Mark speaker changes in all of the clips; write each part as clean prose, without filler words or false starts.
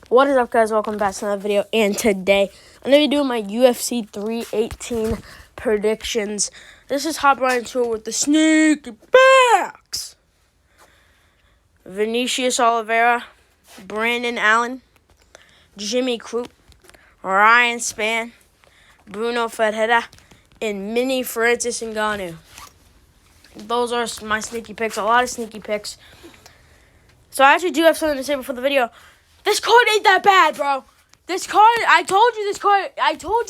Speaker 1: What is up, guys? Welcome back to another video. And today, I'm going to be doing my UFC 318 predictions. This is Hop right into it with the sneaky backs. Vinicius Oliveira, Brandon Allen, Jimmy Crute, Ryan Spann, Bruno Ferreira, and Mini Francis Ngannou. Those are my sneaky picks. A lot of sneaky picks. So I actually do have something to say before the video. This card ain't that bad, bro. This card, I told you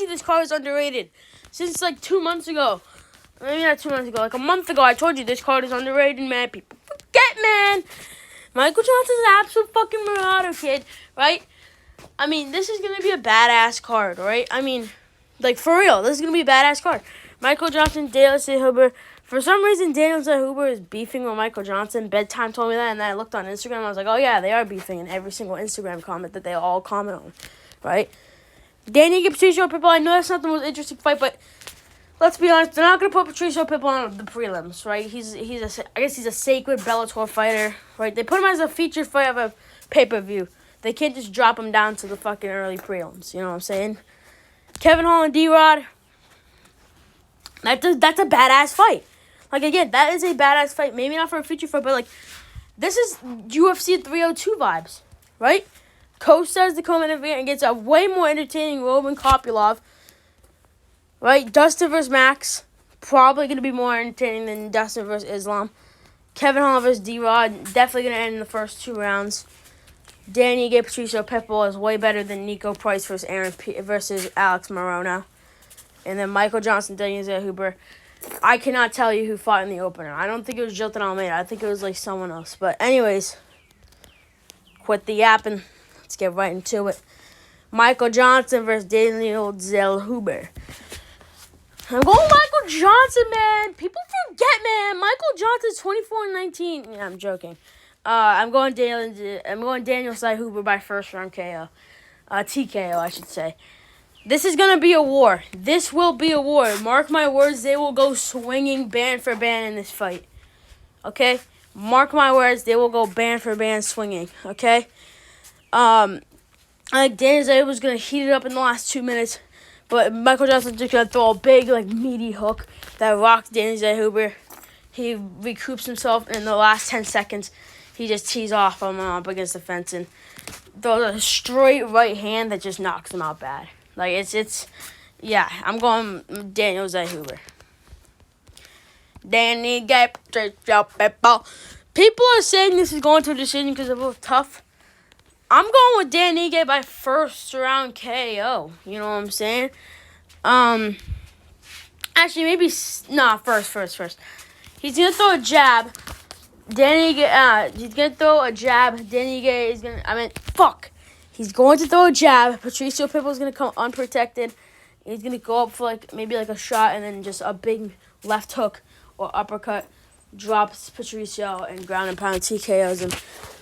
Speaker 1: this card is underrated. Since like 2 months ago. Maybe not 2 months ago, like a month ago, I told you this card is underrated, man. People forget, man. Michael Johnson's an absolute fucking marauder, kid, right? I mean, this is going to be a badass card, right? I mean, like, for real, this is going to be a badass card. Michael Johnson, Daniel Huber. For some reason, Daniel Huber is beefing with Michael Johnson. Bedtime told me that, and then I looked on Instagram, and I was like, oh, yeah, they are beefing in every single Instagram comment that they all comment on, right? Danny Patricio Pitbull, I know that's not the most interesting fight, but let's be honest, they're not going to put Patricio Pitbull on the prelims, right? I guess he's a sacred Bellator fighter, right? They put him as a featured fight of a pay-per-view. They can't just drop him down to the fucking early prelims, you know what I'm saying? Kevin Holland, D-Rod, that's a badass fight. Like, again, that is a badass fight. Maybe not for a feature fight, but, like, this is UFC 302 vibes, right? Costa as the co-main event and gets a way more entertaining Roman Kopylov, right? Dustin versus Max, probably going to be more entertaining than Dustin versus Islam. Kevin Holland versus D-Rod, definitely going to end in the first 2 rounds. Danny Patricio Pitbull is way better than Nico Price versus Alex Morono. And then Michael Johnson, Daniel Huber. I cannot tell you who fought in the opener. I don't think it was Jilton Almeida. I think it was, like, someone else. But anyways, quit the yapping. Let's get right into it. Michael Johnson versus Daniel Huber. I'm going Michael Johnson, man. People forget, man. Michael Johnson's 24-19. Yeah, I'm joking. I'm going Daniel Huber by first round KO. TKO, I should say. This is going to be a war. This will be a war. Mark my words, they will go swinging band for band in this fight. Okay? Mark my words, they will go band for band swinging. Okay? I think Daniel was going to heat it up in the last 2 minutes. But Michael Johnson's just going to throw a big, like, meaty hook that rocks Daniel Huber. He recoups himself in the last 10 seconds. He just tees off him up against the fence and throws a straight right hand that just knocks him out bad. Like, yeah, I'm going Daniel Huber. Danny People are saying this is going to a decision because they're both tough. I'm going with Danny by first round KO. You know what I'm saying? Actually, maybe, first. He's going to throw a jab. He's going to throw a jab. He's going to throw a jab. Patricio Pitbull's going to come unprotected. He's going to go up for maybe a shot and then just a big left hook or uppercut. Drops Patricio and ground and pound TKOs him.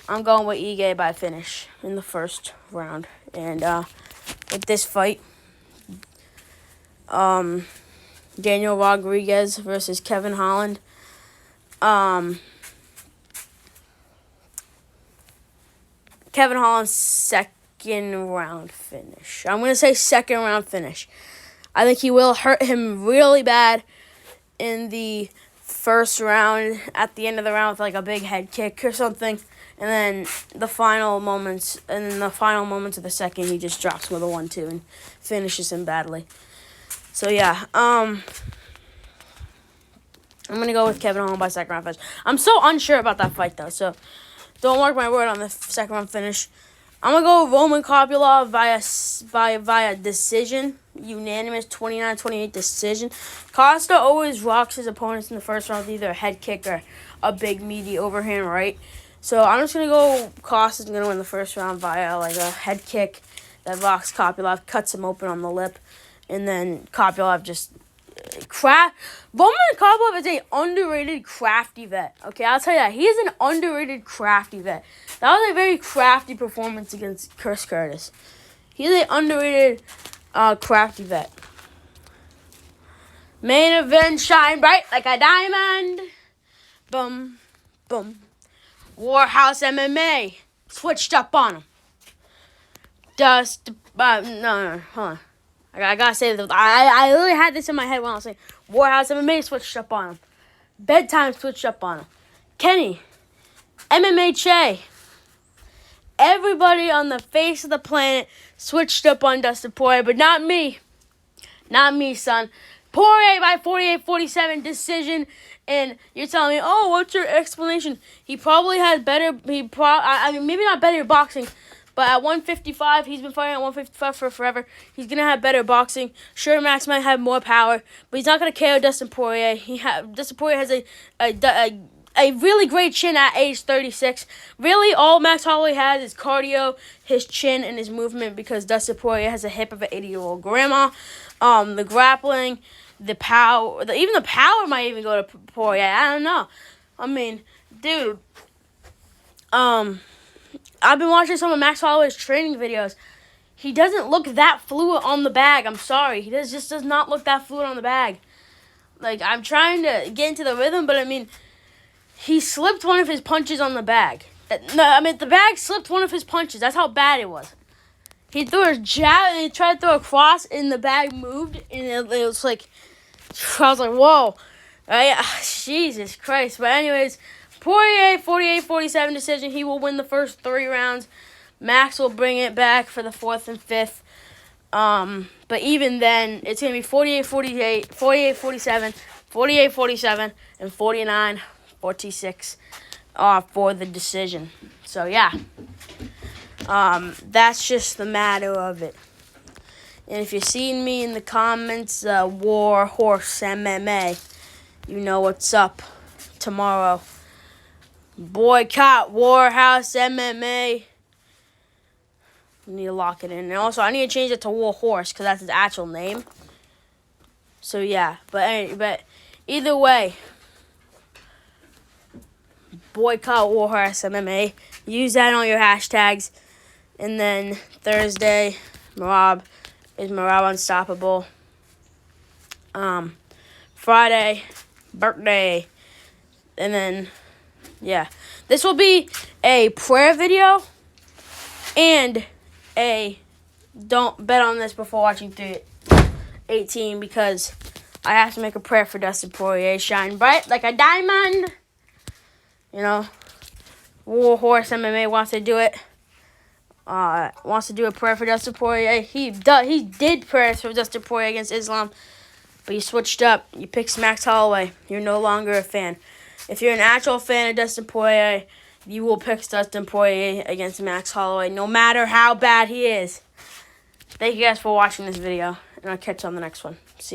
Speaker 1: I'm going with Ige by finish in the first round. And with this fight, Daniel Rodriguez versus Kevin Holland. Kevin Holland's second round finish. I'm going to say second round finish. I think he will hurt him really bad in the first round, at the end of the round with a big head kick or something. And then the final moments of the second, he just drops him with a 1-2 and finishes him badly. So yeah, I'm going to go with Kevin Holland by second round finish. I'm so unsure about that fight though, so don't mark my word on the second round finish. I'm going to go Roman Kopylov via decision. Unanimous 29-28 decision. Costa always rocks his opponents in the first round with either a head kick or a big meaty overhand right. So I'm just going to go Costa's going to win the first round via a head kick that rocks Kopylov, cuts him open on the lip, and then Kopylov just Roman Kopylov is an underrated crafty vet. Okay, I'll tell you that. He is an underrated crafty vet. That was a very crafty performance against Chris Curtis. He's an underrated crafty vet. Main event, shine bright like a diamond. Boom, boom. Warhouse MMA switched up on him. No, hold on. I gotta say this. I literally had this in my head when I was saying Warhouse MMA switched up on him. Bedtime switched up on him. Kenny, MMA Che. Everybody on the face of the planet switched up on Dustin Poirier, but not me. Not me, son. Poirier by 48-47 decision, and you're telling me, oh, what's your explanation? He probably had better, maybe not better boxing, but at 155, he's been fighting at 155 for forever. He's going to have better boxing. Sure, Max might have more power, but he's not going to KO Dustin Poirier. Dustin Poirier has a really great chin at age 36. Really, all Max Holloway has is cardio, his chin, and his movement because Dustin Poirier has a hip of an 80-year-old grandma. The grappling, the power, even the power might even go to Poirier. I don't know. I mean, dude, I've been watching some of Max Holloway's training videos. He doesn't look that fluid on the bag. I'm sorry. He just does not look that fluid on the bag. Like, I'm trying to get into the rhythm, but I mean, he slipped one of his punches on the bag. No, I mean, the bag slipped one of his punches. That's how bad it was. He threw a jab and he tried to throw a cross and the bag moved. And it was like, I was like, whoa. Jesus Christ. But anyways, Poirier, 48-47 decision. He will win the first 3 rounds. Max will bring it back for the 4th and 5th. But even then, it's going to be 48-48, 48-47, 48-47, and 49-46 for the decision. So, yeah. That's just the matter of it. And if you're seeing me in the comments, War Horse MMA, you know what's up tomorrow. Boycott Warhouse MMA. I need to lock it in. And also, I need to change it to War Horse because that's his actual name. So, yeah. But either way, boycott Warhouse MMA. Use that on your hashtags. And then Thursday, Marab is Marab Unstoppable. Friday, birthday. And then, yeah. This will be a prayer video and a don't bet on this before watching 318 because I have to make a prayer for Dustin Poirier. Shine bright like a diamond. You know, War Horse MMA wants to do it. Wants to do a prayer for Dustin Poirier. He did prayers for Dustin Poirier against Islam, but you switched up. You picked Max Holloway. You're no longer a fan. If you're an actual fan of Dustin Poirier, you will pick Dustin Poirier against Max Holloway, no matter how bad he is. Thank you guys for watching this video, and I'll catch you on the next one. See